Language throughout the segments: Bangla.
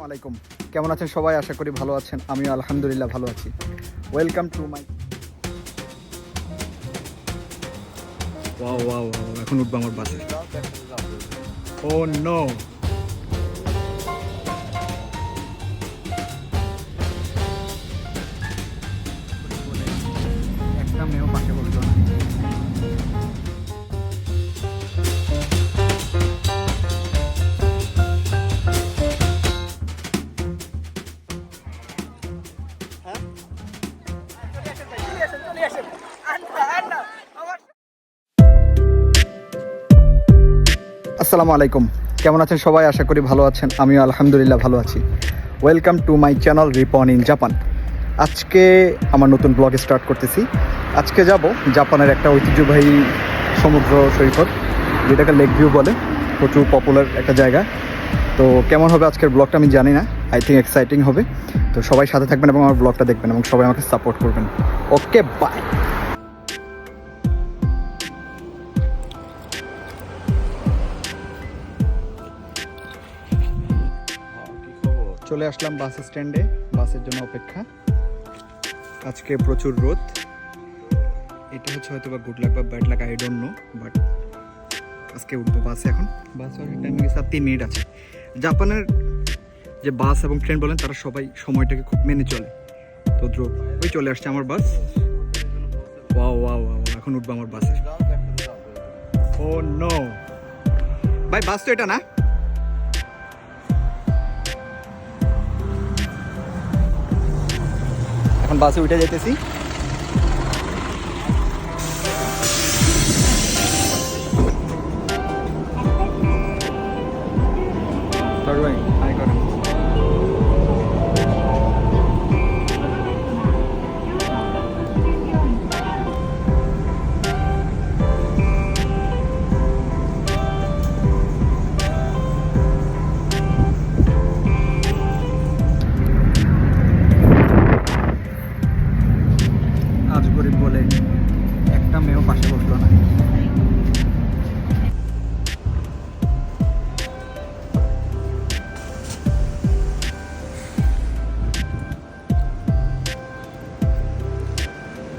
আসসালামু আলাইকুম, কেমন আছেন সবাই? আশা করি ভালো আছেন। আমিও আলহামদুলিল্লাহ ভালো আছি। Welcome to my wow wow wow, এখন উঠবো আমার বাসে। ও নো, একটা মেয়েও পাশে বসলো না। আসসালামু আলাইকুম, কেমন আছেন সবাই? আশা করি ভালো আছেন। আমিও আলহামদুলিল্লাহ ভালো আছি। Welcome to my channel Ripon in Japan. আজকে আমার নতুন ব্লগ স্টার্ট করতেছি। আজকে যাব জাপানের একটা ঐতিহ্যবাহী সমুদ্র সৈকত, যেটাকে লেক ভিউ বলে, প্রচুর পপুলার একটা জায়গা। তো কেমন হবে আজকের ব্লগটা আমি জানি না, আই থিঙ্ক এক্সাইটিং হবে। তো সবাই সাথে থাকবেন এবং আমার ব্লগটা দেখবেন এবং সবাই আমাকে সাপোর্ট করবেন। ওকে, বাই। চলে আসলাম বাস স্ট্যান্ডে, বাসের জন্য অপেক্ষা। আজকে প্রচুর রোদ। এটা হচ্ছে হয়তো বা গুড লাক বা bad luck, I don't know, but আজকে উঠবো বাসে। এখন বাস আসার টাইম গেছে, আর 3 মিনিট আছে। জাপানের যে বাস এবং ট্রেন বলেন, তারা সবাই সময়টাকে খুব মেনে চলে। তো দ্রুত ওই চলে আসছে আমার বাস। ওয়াও ওয়াও ওয়াও, এখন উঠবো আমার বাসে। ও নো ভাই, বাস তো এটা না। এখন বাসে উঠে যেতেছি। আজ গরিব বলে একটা মেয়েও পাশে বসলো না।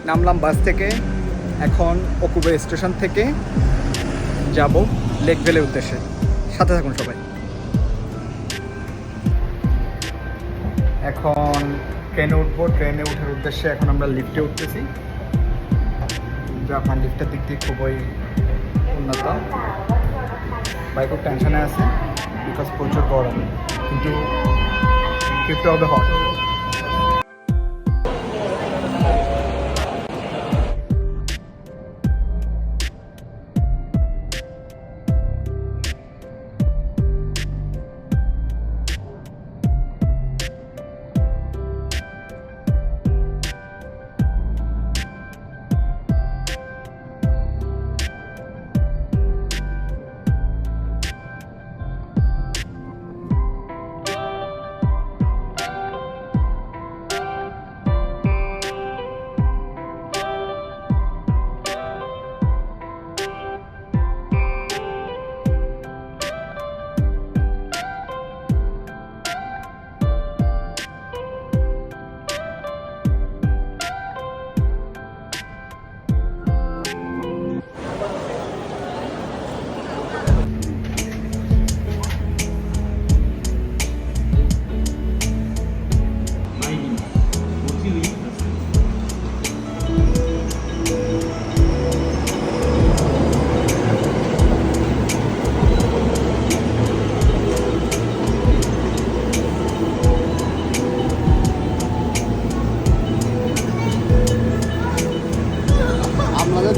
নামলাম বাস থেকে। এখন অকুবে স্টেশন থেকে যাব লেক ভ্যালির উদ্দেশ্যে। সাথে থাকুন সবাই। এখন ট্রেনে উঠবো। ট্রেনে ওঠার উদ্দেশ্যে এখন আমরা লিফটে উঠতেছি। জাপান লিফটের দিক দিয়ে খুবই উন্নত। ভাই খুব টেনশনে আছে, বিকজ প্রচুর গরম, কিন্তু লিফটে হবে হট।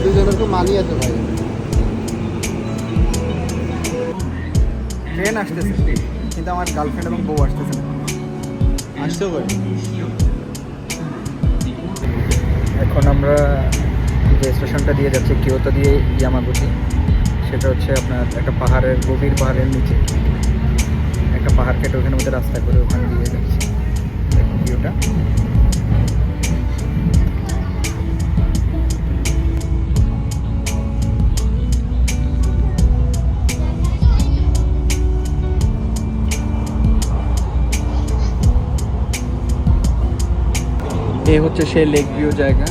দুজনের তো মানি আছে ভাই। ট্রেন আসতেছে, কিন্তু আমার গার্লফ্রেন্ড এবং বউ আসতেছে না। আসতে পারে। এখন আমরা যে স্টেশনটা দিয়ে যাচ্ছি কিয়োতো দিয়ে ইয়ামাগুচি, সেটা হচ্ছে আপনার একটা পাহাড়ের, গভীর পাহাড়ের নিচে একটা পাহাড় কেটে ওখানের মধ্যে রাস্তা করে ওখানে দিয়ে যাচ্ছি। দেখুন ভিউটা। এই হচ্ছে সেই লেক ভিউ জায়গা।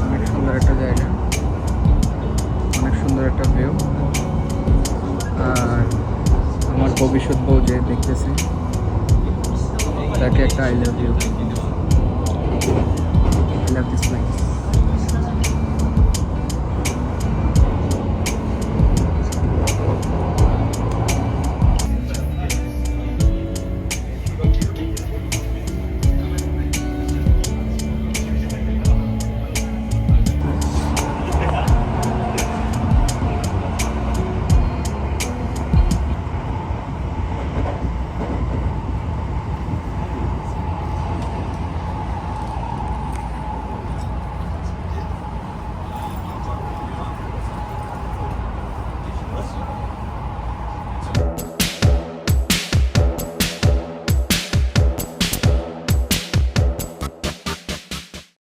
অনেক সুন্দর একটা জায়গা, অনেক সুন্দর একটা ভিউ। আর আমার ভবিষ্যৎ বউ যে দেখতেছে তাকে একটা I love you, I love this place.